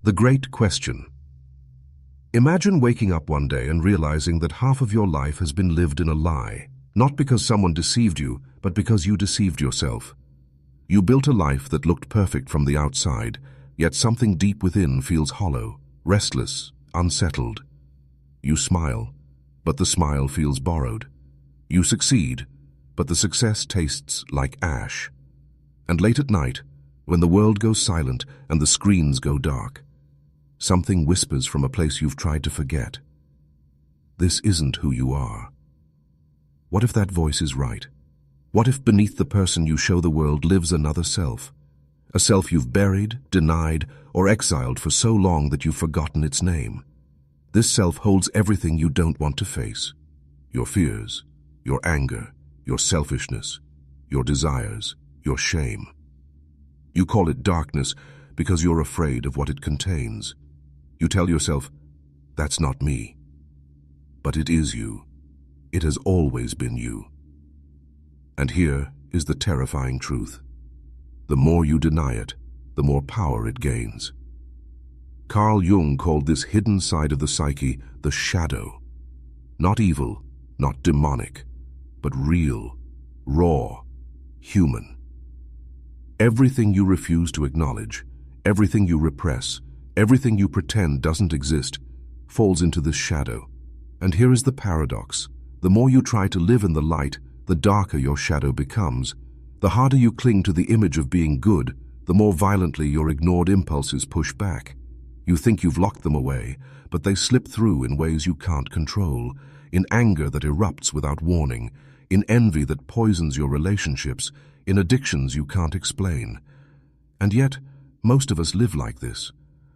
The great question. Imagine waking up one day and realizing that half of your life has been lived in a lie, not because someone deceived you, but because you deceived yourself. You built a life that looked perfect from the outside, yet something deep within feels hollow, restless, unsettled. You smile, but the smile feels borrowed. You succeed, but the success tastes like ash. And late at night, when the world goes silent and the screens go dark, something whispers from a place you've tried to forget. This isn't who you are. What if that voice is right? What if beneath the person you show the world lives another self? A self you've buried, denied, or exiled for so long that you've forgotten its name. This self holds everything you don't want to face. Your fears, your anger, your selfishness, your desires, your shame. You call it darkness because you're afraid of what it contains. You tell yourself, that's not me. But it is you. It has always been you. And here is the terrifying truth. The more you deny it, the more power it gains. Carl Jung called this hidden side of the psyche the shadow. Not evil, not demonic, but real, raw, human. Everything you refuse to acknowledge, everything you repress, everything you pretend doesn't exist, falls into this shadow. And here is the paradox. The more you try to live in the light, the darker your shadow becomes. The harder you cling to the image of being good, the more violently your ignored impulses push back. You think you've locked them away, but they slip through in ways you can't control, in anger that erupts without warning, in envy that poisons your relationships, in addictions you can't explain. And yet, most of us live like this.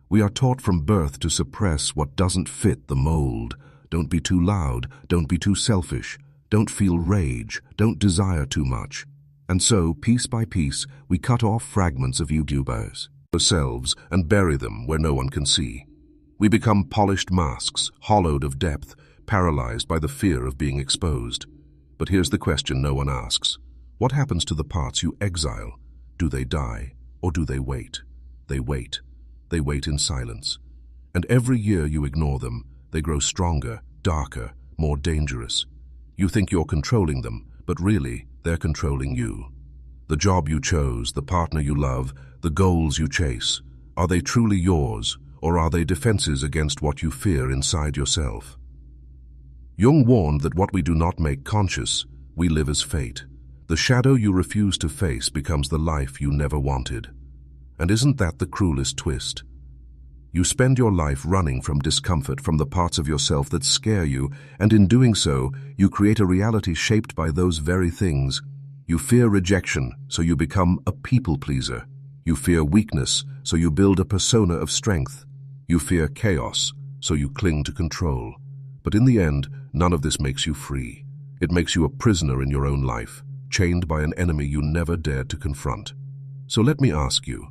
We are taught from birth to suppress what doesn't fit the mold. Don't be too loud, don't be too selfish, don't feel rage, don't desire too much. And so, piece by piece, we cut off fragments of ourselves and bury them where no one can see. We become polished masks, hollowed of depth, paralyzed by the fear of being exposed. But here's the question no one asks. What happens to the parts you exile? Do they die, or do they wait? They wait. They wait in silence. And every year you ignore them, they grow stronger, darker, more dangerous. You think you're controlling them, but really, they're controlling you. The job you chose, the partner you love, the goals you chase, are they truly yours, or are they defenses against what you fear inside yourself? Jung warned that what we do not make conscious, we live as fate. The shadow you refuse to face becomes the life you never wanted. And isn't that the cruelest twist? You spend your life running from discomfort, from the parts of yourself that scare you, and in doing so, you create a reality shaped by those very things. You fear rejection, so you become a people pleaser. You fear weakness, so you build a persona of strength. You fear chaos, so you cling to control. But in the end, none of this makes you free. It makes you a prisoner in your own life, chained by an enemy you never dared to confront. So let me ask you,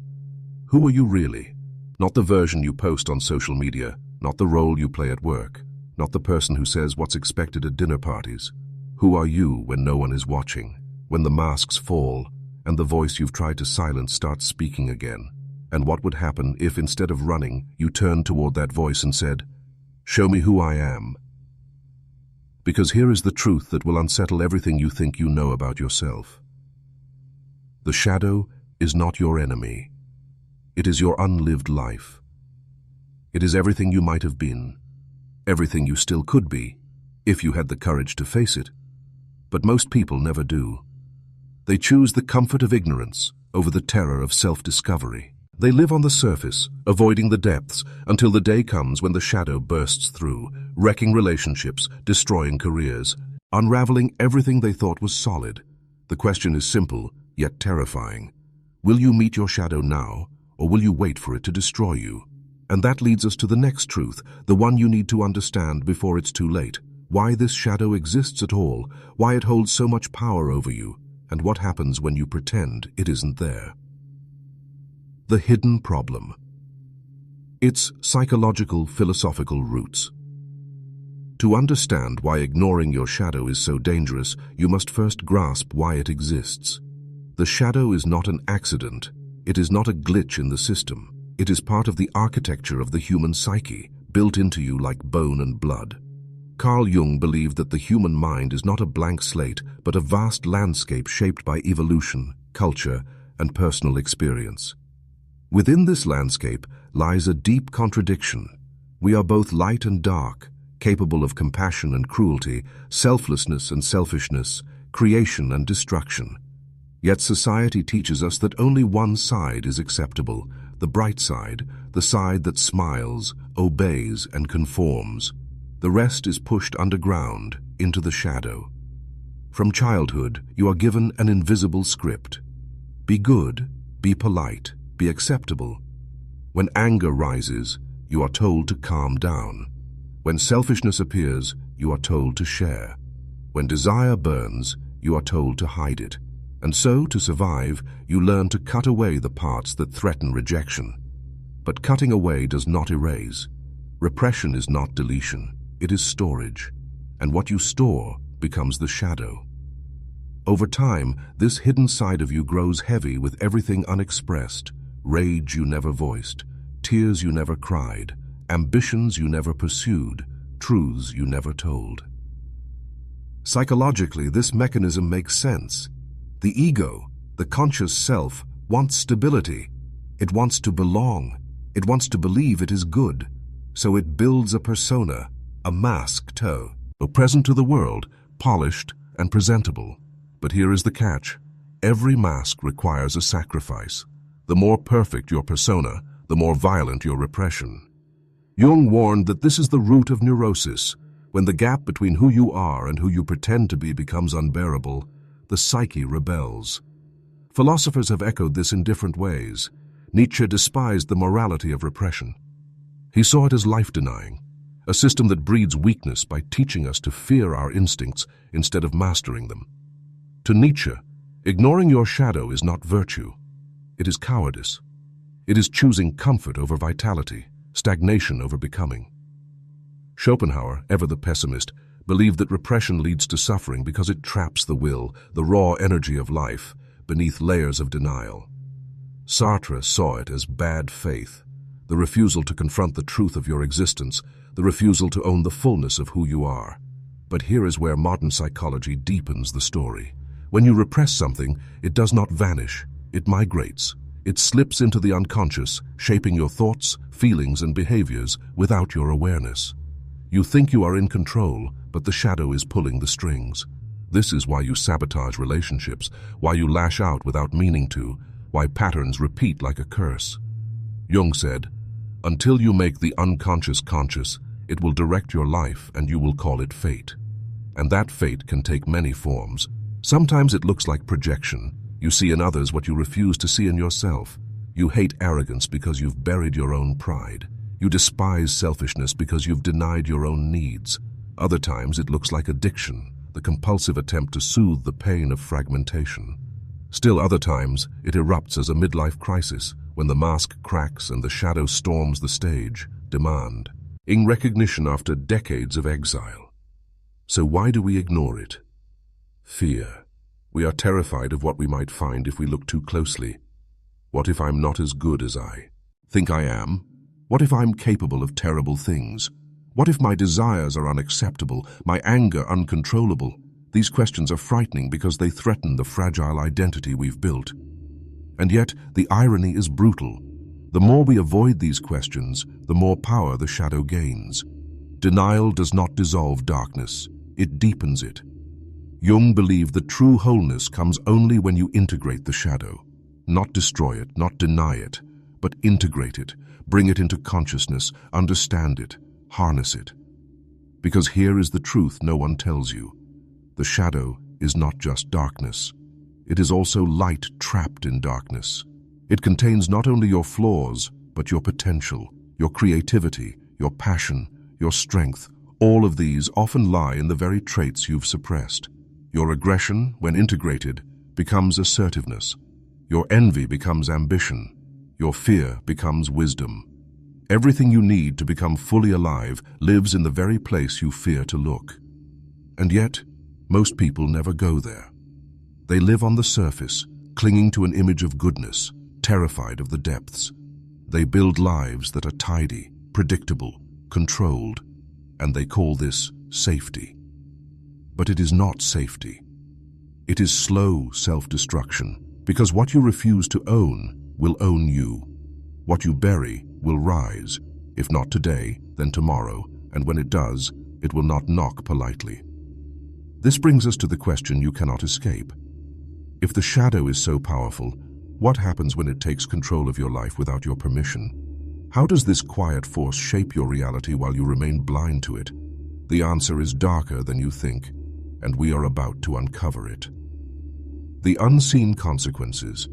who are you really? Not the version you post on social media, not the role you play at work, not the person who says what's expected at dinner parties. Who are you when no one is watching, when the masks fall and the voice you've tried to silence starts speaking again? And what would happen if, instead of running, you turned toward that voice and said, "Show me who I am"? Because here is the truth that will unsettle everything you think you know about yourself. The shadow is not your enemy. It is your unlived life. It is everything you might have been, everything you still could be, if you had the courage to face it. But most people never do. They choose the comfort of ignorance over the terror of self-discovery. They live on the surface, avoiding the depths, until the day comes when the shadow bursts through, wrecking relationships, destroying careers, unraveling everything they thought was solid. The question is simple, yet terrifying. Will you meet your shadow now, or will you wait for it to destroy you? And that leads us to the next truth, the one you need to understand before it's too late. Why this shadow exists at all, why it holds so much power over you, and what happens when you pretend it isn't there. The hidden problem. Its psychological, philosophical roots. To understand why ignoring your shadow is so dangerous, you must first grasp why it exists. The shadow is not an accident. It is not a glitch in the system. It is part of the architecture of the human psyche, built into you like bone and blood. Carl Jung believed that the human mind is not a blank slate, but a vast landscape shaped by evolution, culture, and personal experience. Within this landscape lies a deep contradiction. We are both light and dark, capable of compassion and cruelty, selflessness and selfishness, creation and destruction. Yet society teaches us that only one side is acceptable, the bright side, the side that smiles, obeys, and conforms. The rest is pushed underground, into the shadow. From childhood, you are given an invisible script. Be good, be polite, be acceptable. When anger rises, you are told to calm down. When selfishness appears, you are told to share. When desire burns, you are told to hide it. And so, to survive, you learn to cut away the parts that threaten rejection. But cutting away does not erase. Repression is not deletion, it is storage. And what you store becomes the shadow. Over time, this hidden side of you grows heavy with everything unexpressed, rage you never voiced, tears you never cried, ambitions you never pursued, truths you never told. Psychologically, this mechanism makes sense. The ego, the conscious self, wants stability. It wants to belong. It wants to believe it is good. So it builds a persona, a mask, present to the world, polished and presentable. But here is the catch. Every mask requires a sacrifice. The more perfect your persona, the more violent your repression. Jung warned that this is the root of neurosis. When the gap between who you are and who you pretend to be becomes unbearable, the psyche rebels. Philosophers have echoed this in different ways. Nietzsche despised the morality of repression. He saw it as life-denying, a system that breeds weakness by teaching us to fear our instincts instead of mastering them. To Nietzsche, ignoring your shadow is not virtue. It is cowardice. It is choosing comfort over vitality, stagnation over becoming. Schopenhauer, ever the pessimist, believed that repression leads to suffering because it traps the will, the raw energy of life, beneath layers of denial. Sartre saw it as bad faith, the refusal to confront the truth of your existence, the refusal to own the fullness of who you are. But here is where modern psychology deepens the story. When you repress something, it does not vanish, it migrates. It slips into the unconscious, shaping your thoughts, feelings, and behaviors without your awareness. You think you are in control, but the shadow is pulling the strings. This is why you sabotage relationships, why you lash out without meaning to, why patterns repeat like a curse. Jung said, "Until you make the unconscious conscious, it will direct your life and you will call it fate." And that fate can take many forms. Sometimes it looks like projection. You see in others what you refuse to see in yourself. You hate arrogance because you've buried your own pride. You despise selfishness because you've denied your own needs. Other times it looks like addiction, the compulsive attempt to soothe the pain of fragmentation. Still other times it erupts as a midlife crisis, when the mask cracks and the shadow storms the stage, demand, in recognition after decades of exile. So why do we ignore it? Fear. We are terrified of what we might find if we look too closely. What if I'm not as good as I think I am? What if I'm capable of terrible things? What if my desires are unacceptable, my anger uncontrollable? These questions are frightening because they threaten the fragile identity we've built. And yet, the irony is brutal. The more we avoid these questions, the more power the shadow gains. Denial does not dissolve darkness, it deepens it. Jung believed that true wholeness comes only when you integrate the shadow. Not destroy it, not deny it, but integrate it, bring it into consciousness, understand it, harness it. Because here is the truth no one tells you. The shadow is not just darkness. It is also light trapped in darkness. It contains not only your flaws, but your potential, your creativity, your passion, your strength. All of these often lie in the very traits you've suppressed. Your aggression, when integrated, becomes assertiveness. Your envy becomes ambition. Your fear becomes wisdom. Everything you need to become fully alive lives in the very place you fear to look. And yet, most people never go there. They live on the surface, clinging to an image of goodness, terrified of the depths. They build lives that are tidy, predictable, controlled, and they call this safety. But it is not safety. It is slow self-destruction, because what you refuse to own will own you. What you bury will rise, if not today, then tomorrow, and when it does, it will not knock politely. This brings us to the question you cannot escape. If the shadow is so powerful, what happens when it takes control of your life without your permission? How does this quiet force shape your reality while you remain blind to it? The answer is darker than you think, and we are about to uncover it. The unseen consequences.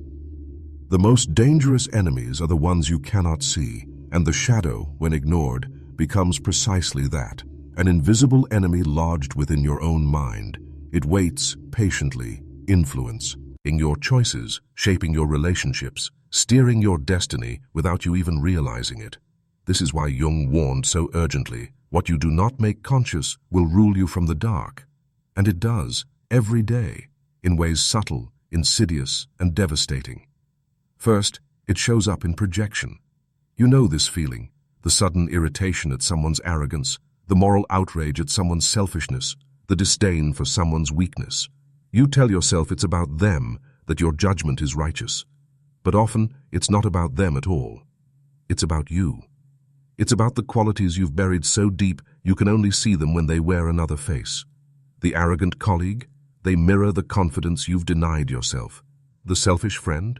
The most dangerous enemies are the ones you cannot see, and the shadow, when ignored, becomes precisely that, an invisible enemy lodged within your own mind. It waits patiently, influencing your choices, shaping your relationships, steering your destiny without you even realizing it. This is why Jung warned so urgently, what you do not make conscious will rule you from the dark. And it does, every day, in ways subtle, insidious, and devastating. First, it shows up in projection. You know this feeling, the sudden irritation at someone's arrogance, the moral outrage at someone's selfishness, the disdain for someone's weakness. You tell yourself it's about them, that your judgment is righteous. But often, it's not about them at all. It's about you. It's about the qualities you've buried so deep you can only see them when they wear another face. The arrogant colleague, they mirror the confidence you've denied yourself. The selfish friend,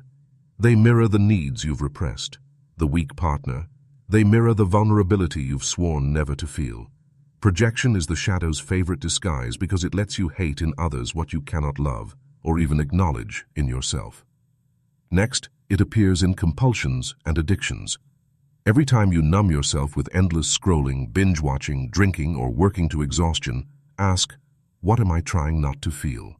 they mirror the needs you've repressed. The weak partner, they mirror the vulnerability you've sworn never to feel. Projection is the shadow's favorite disguise because it lets you hate in others what you cannot love or even acknowledge in yourself. Next, it appears in compulsions and addictions. Every time you numb yourself with endless scrolling, binge-watching, drinking, or working to exhaustion, ask, what am I trying not to feel?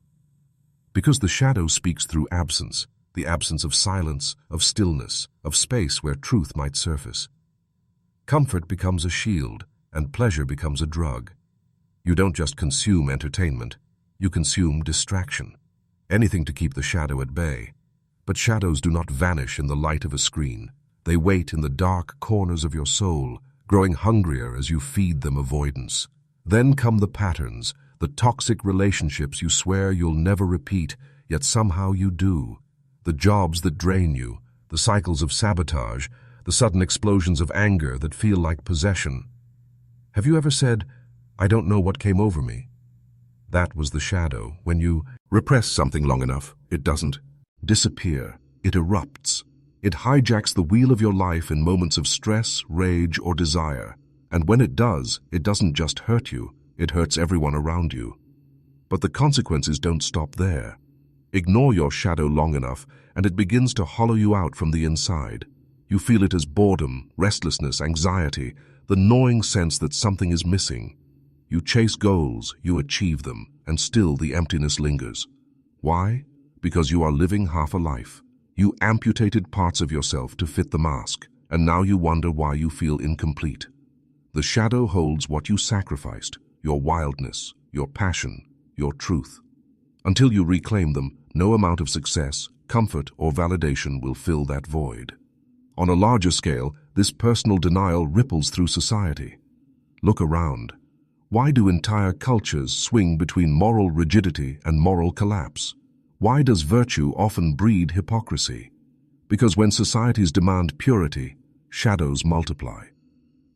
Because the shadow speaks through absence, the absence of silence, of stillness, of space where truth might surface. Comfort becomes a shield, and pleasure becomes a drug. You don't just consume entertainment, you consume distraction. Anything to keep the shadow at bay. But shadows do not vanish in the light of a screen. They wait in the dark corners of your soul, growing hungrier as you feed them avoidance. Then come the patterns, the toxic relationships you swear you'll never repeat, yet somehow you do. The jobs that drain you, the cycles of sabotage, the sudden explosions of anger that feel like possession. Have you ever said, I don't know what came over me? That was the shadow. When you repress something long enough, it doesn't disappear. It erupts. It hijacks the wheel of your life in moments of stress, rage, or desire. And when it does, it doesn't just hurt you, it hurts everyone around you. But the consequences don't stop there. Ignore your shadow long enough, and it begins to hollow you out from the inside. You feel it as boredom, restlessness, anxiety, the gnawing sense that something is missing. You chase goals, you achieve them, and still the emptiness lingers. Why? Because you are living half a life. You amputated parts of yourself to fit the mask, and now you wonder why you feel incomplete. The shadow holds what you sacrificed, your wildness, your passion, your truth. Until you reclaim them, no amount of success, comfort, or validation will fill that void. On a larger scale, this personal denial ripples through society. Look around. Why do entire cultures swing between moral rigidity and moral collapse? Why does virtue often breed hypocrisy? Because when societies demand purity, shadows multiply.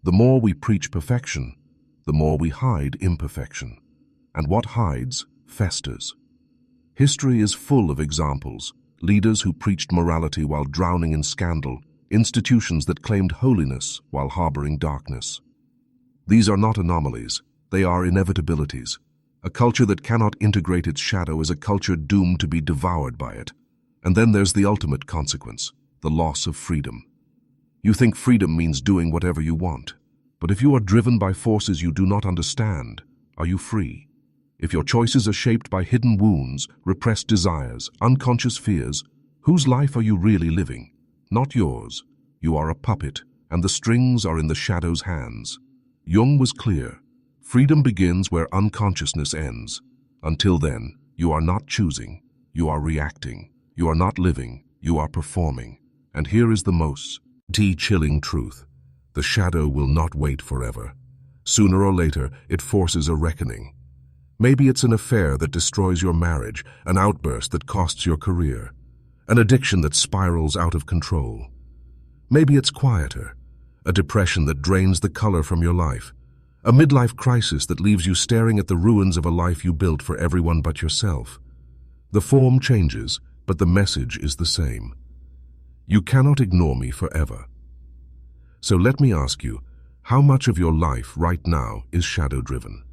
The more we preach perfection, the more we hide imperfection. And what hides, festers. History is full of examples, leaders who preached morality while drowning in scandal, institutions that claimed holiness while harboring darkness. These are not anomalies, they are inevitabilities. A culture that cannot integrate its shadow is a culture doomed to be devoured by it. And then there's the ultimate consequence, the loss of freedom. You think freedom means doing whatever you want. But if you are driven by forces you do not understand, are you free? If your choices are shaped by hidden wounds, repressed desires, unconscious fears, whose life are you really living? Not yours. You are a puppet, and the strings are in the shadow's hands. Jung was clear. Freedom begins where unconsciousness ends. Until then, you are not choosing, you are reacting. You are not living, you are performing. And here is the most Chilling truth. The shadow will not wait forever. Sooner or later, it forces a reckoning. Maybe it's an affair that destroys your marriage, an outburst that costs your career, an addiction that spirals out of control. Maybe it's quieter, a depression that drains the color from your life, a midlife crisis that leaves you staring at the ruins of a life you built for everyone but yourself. The form changes, but the message is the same. You cannot ignore me forever. So let me ask you, how much of your life right now is shadow-driven?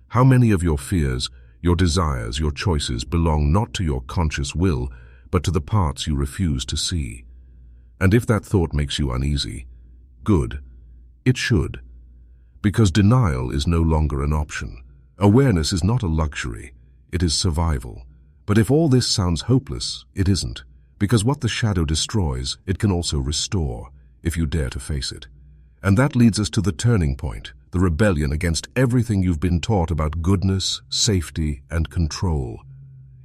How many of your fears, your desires, your choices belong not to your conscious will, but to the parts you refuse to see? And if that thought makes you uneasy, good, it should. Because denial is no longer an option. Awareness is not a luxury, it is survival. But if all this sounds hopeless, it isn't. Because what the shadow destroys, it can also restore, if you dare to face it. And that leads us to the turning point, the rebellion against everything you've been taught about goodness, safety, and control.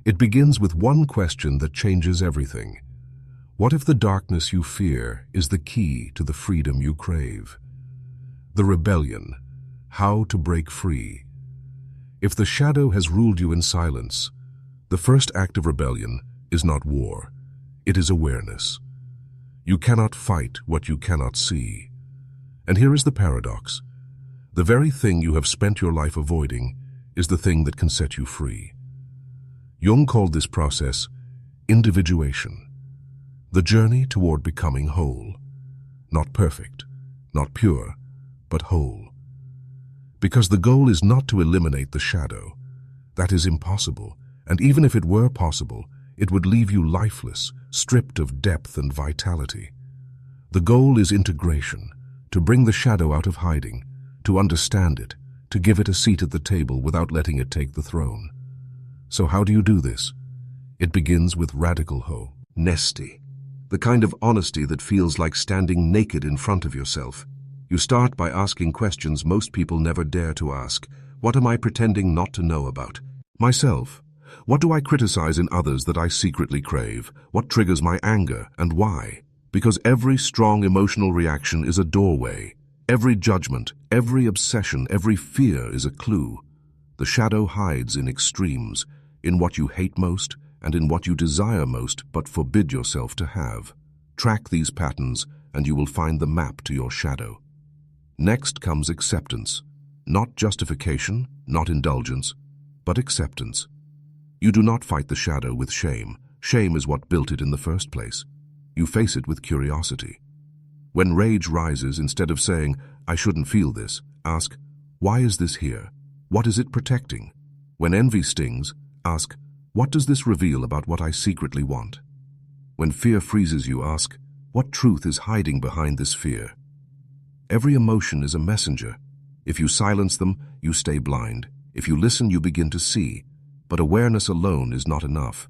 It begins with one question that changes everything. What if the darkness you fear is the key to the freedom you crave? The rebellion, how to break free. If the shadow has ruled you in silence, the first act of rebellion is not war, it is awareness. You cannot fight what you cannot see. And here is the paradox. The very thing you have spent your life avoiding is the thing that can set you free. Jung called this process individuation, the journey toward becoming whole. Not perfect, not pure, but whole. Because the goal is not to eliminate the shadow. That is impossible, and even if it were possible, it would leave you lifeless, stripped of depth and vitality. The goal is integration, to bring the shadow out of hiding, to understand it, to give it a seat at the table without letting it take the throne. So how do you do this? It begins with radical honesty, the kind of honesty that feels like standing naked in front of yourself. You start by asking questions most people never dare to ask. What am I pretending not to know about? Myself. What do I criticize in others that I secretly crave? What triggers my anger, and why? Because every strong emotional reaction is a doorway. Every judgment, every obsession, every fear is a clue. The shadow hides in extremes, in what you hate most and in what you desire most but forbid yourself to have. Track these patterns and you will find the map to your shadow. Next comes acceptance. Not justification, not indulgence, but acceptance. You do not fight the shadow with shame. Shame is what built it in the first place. You face it with curiosity. When rage rises, instead of saying, I shouldn't feel this, ask, why is this here? What is it protecting? When envy stings, ask, what does this reveal about what I secretly want? When fear freezes you, ask, what truth is hiding behind this fear? Every emotion is a messenger. If you silence them, you stay blind. If you listen, you begin to see. But awareness alone is not enough.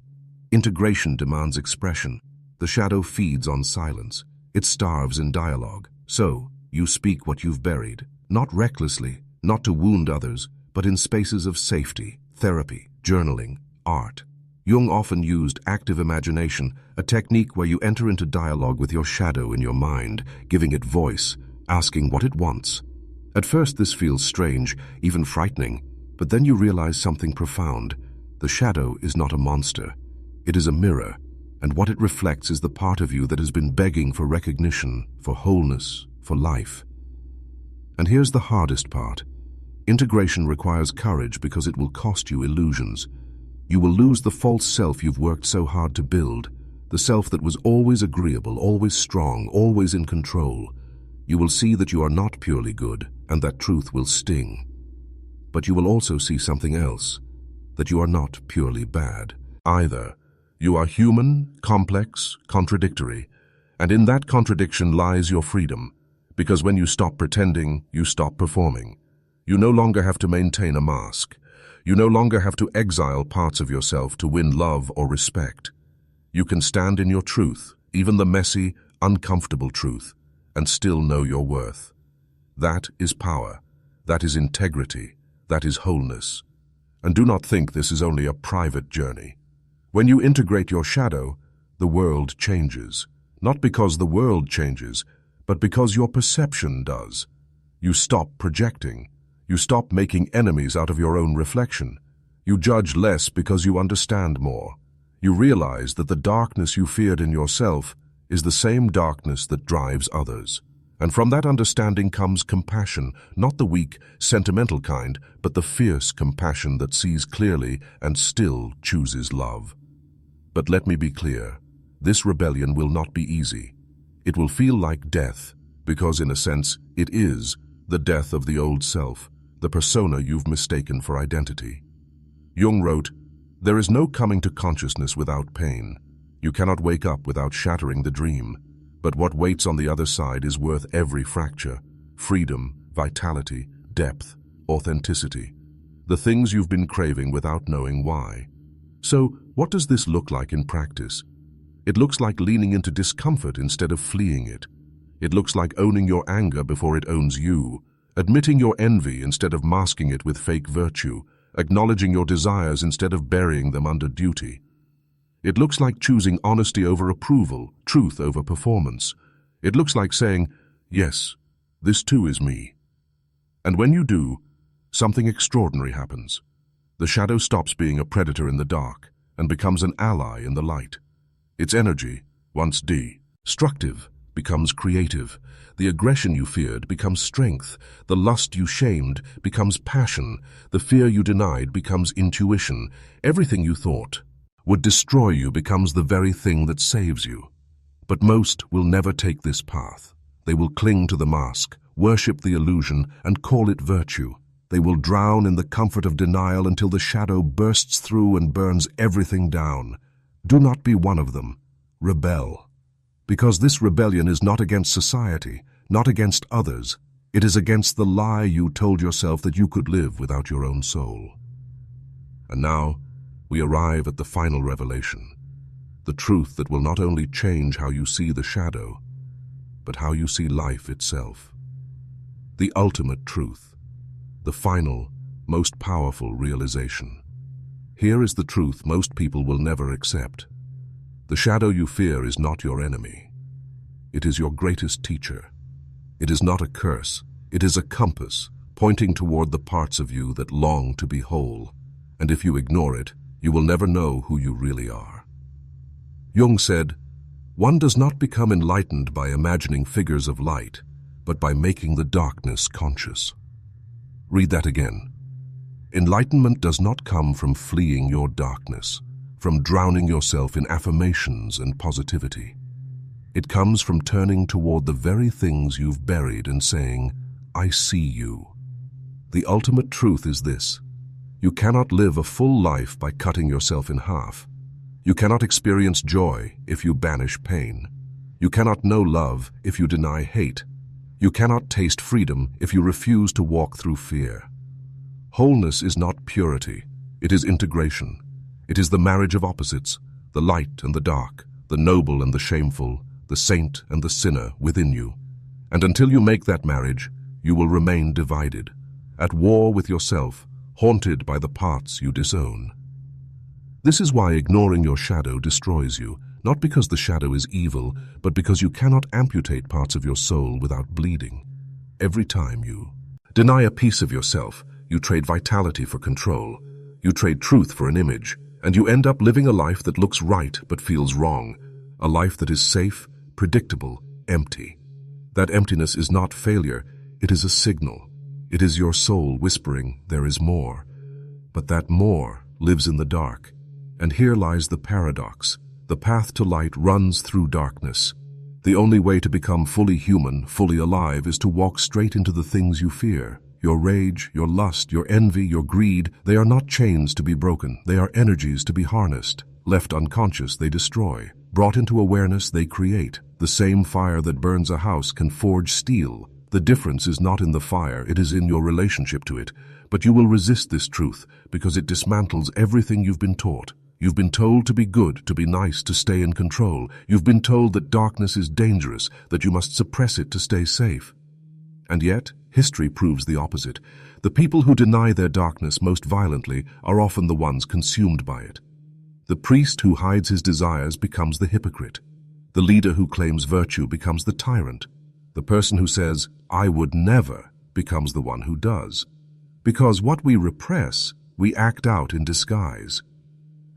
Integration demands expression. The shadow feeds on silence. It starves in dialogue. So, you speak what you've buried, not recklessly, not to wound others, but in spaces of safety, therapy, journaling, art. Jung often used active imagination, a technique where you enter into dialogue with your shadow in your mind, giving it voice, asking what it wants. At first this feels strange, even frightening, but then you realize something profound. The shadow is not a monster. It is a mirror, and what it reflects is the part of you that has been begging for recognition, for wholeness, for life. And here's the hardest part. Integration requires courage because it will cost you illusions. You will lose the false self you've worked so hard to build, the self that was always agreeable, always strong, always in control. You will see that you are not purely good, and that truth will sting. But you will also see something else, that you are not purely bad either. You are human, complex, contradictory, and in that contradiction lies your freedom, because when you stop pretending, you stop performing. You no longer have to maintain a mask. You no longer have to exile parts of yourself to win love or respect. You can stand in your truth, even the messy, uncomfortable truth, and still know your worth. That is power. That is integrity. That is wholeness. And do not think this is only a private journey. When you integrate your shadow, the world changes. Not because the world changes, but because your perception does. You stop projecting. You stop making enemies out of your own reflection. You judge less because you understand more. You realize that the darkness you feared in yourself is the same darkness that drives others. And from that understanding comes compassion, not the weak, sentimental kind, but the fierce compassion that sees clearly and still chooses love. But let me be clear, this rebellion will not be easy. It will feel like death, because in a sense, it is the death of the old self, the persona you've mistaken for identity. Jung wrote, "There is no coming to consciousness without pain. You cannot wake up without shattering the dream. But what waits on the other side is worth every fracture: freedom, vitality, depth, authenticity. The things you've been craving without knowing why." So, what does this look like in practice? It looks like leaning into discomfort instead of fleeing it. It looks like owning your anger before it owns you, admitting your envy instead of masking it with fake virtue, acknowledging your desires instead of burying them under duty. It looks like choosing honesty over approval, truth over performance. It looks like saying, "Yes, this too is me." And when you do, something extraordinary happens. The shadow stops being a predator in the dark and becomes an ally in the light. Its energy, once destructive, becomes creative. The aggression you feared becomes strength. The lust you shamed becomes passion. The fear you denied becomes intuition. Everything you thought would destroy you becomes the very thing that saves you. But most will never take this path. They will cling to the mask, worship the illusion, and call it virtue. They will drown in the comfort of denial until the shadow bursts through and burns everything down. Do not be one of them. Rebel. Because this rebellion is not against society, not against others. It is against the lie you told yourself that you could live without your own soul. And now, we arrive at the final revelation, the truth that will not only change how you see the shadow, but how you see life itself. The ultimate truth, the final, most powerful realization. Here is the truth most people will never accept. The shadow you fear is not your enemy. It is your greatest teacher. It is not a curse. It is a compass, pointing toward the parts of you that long to be whole. And if you ignore it, you will never know who you really are. Jung said, "One does not become enlightened by imagining figures of light, but by making the darkness conscious." Read that again. Enlightenment does not come from fleeing your darkness, from drowning yourself in affirmations and positivity. It comes from turning toward the very things you've buried and saying, "I see you." The ultimate truth is this: you cannot live a full life by cutting yourself in half. You cannot experience joy if you banish pain. You cannot know love if you deny hate. You cannot taste freedom if you refuse to walk through fear. Wholeness is not purity, it is integration. It is the marriage of opposites, the light and the dark, the noble and the shameful, the saint and the sinner within you. And until you make that marriage, you will remain divided, at war with yourself, haunted by the parts you disown. This is why ignoring your shadow destroys you, not because the shadow is evil, but because you cannot amputate parts of your soul without bleeding. Every time you deny a piece of yourself, you trade vitality for control, you trade truth for an image, and you end up living a life that looks right but feels wrong, a life that is safe, predictable, empty. That emptiness is not failure, it is a signal. It is your soul whispering, there is more. But that more lives in the dark. And here lies the paradox. The path to light runs through darkness. The only way to become fully human, fully alive, is to walk straight into the things you fear. Your rage, your lust, your envy, your greed, they are not chains to be broken. They are energies to be harnessed. Left unconscious, they destroy. Brought into awareness, they create. The same fire that burns a house can forge steel. The difference is not in the fire, it is in your relationship to it. But you will resist this truth because it dismantles everything you've been taught. You've been told to be good, to be nice, to stay in control. You've been told that darkness is dangerous, that you must suppress it to stay safe. And yet, history proves the opposite. The people who deny their darkness most violently are often the ones consumed by it. The priest who hides his desires becomes the hypocrite. The leader who claims virtue becomes the tyrant. The person who says, "I would never," becomes the one who does. Because what we repress, we act out in disguise.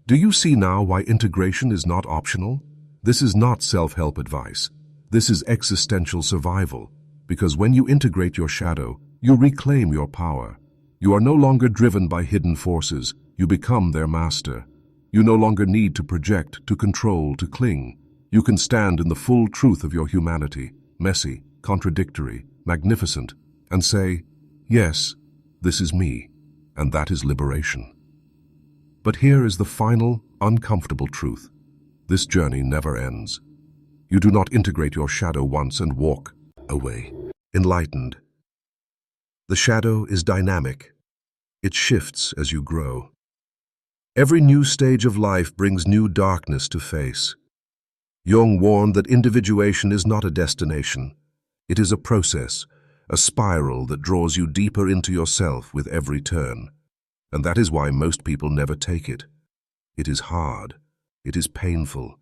Do you see now why integration is not optional? This is not self-help advice. This is existential survival. Because when you integrate your shadow, you reclaim your power. You are no longer driven by hidden forces. You become their master. You no longer need to project, to control, to cling. You can stand in the full truth of your humanity, messy, contradictory, magnificent, and say, "Yes, this is me," and that is liberation. But here is the final, uncomfortable truth. This journey never ends. You do not integrate your shadow once and walk away, enlightened. The shadow is dynamic. It shifts as you grow. Every new stage of life brings new darkness to face. Jung warned that individuation is not a destination. It is a process, a spiral that draws you deeper into yourself with every turn. And that is why most people never take it. It is hard. It is painful.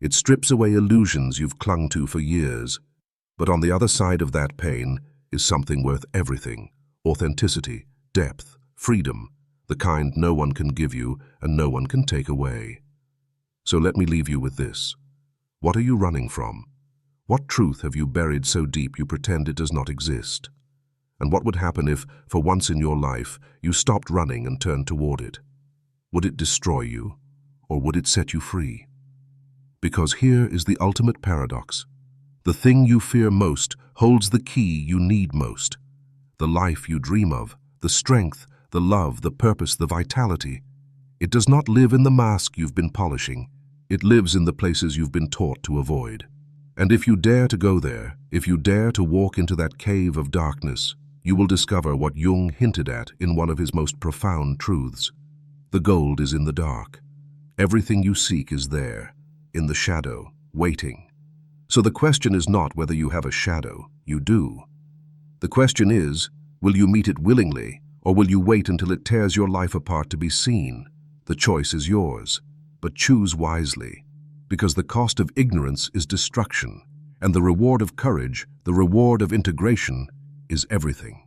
It strips away illusions you've clung to for years. But on the other side of that pain is something worth everything: authenticity, depth, freedom, the kind no one can give you and no one can take away. So let me leave you with this. What are you running from? What truth have you buried so deep you pretend it does not exist? And what would happen if, for once in your life, you stopped running and turned toward it? Would it destroy you, or would it set you free? Because here is the ultimate paradox. The thing you fear most holds the key you need most. The life you dream of, the strength, the love, the purpose, the vitality. It does not live in the mask you've been polishing. It lives in the places you've been taught to avoid. And if you dare to go there, if you dare to walk into that cave of darkness, you will discover what Jung hinted at in one of his most profound truths. The gold is in the dark. Everything you seek is there, in the shadow, waiting. So the question is not whether you have a shadow. You do. The question is, will you meet it willingly, or will you wait until it tears your life apart to be seen? The choice is yours, but choose wisely, because the cost of ignorance is destruction, and the reward of courage, the reward of integration, is everything.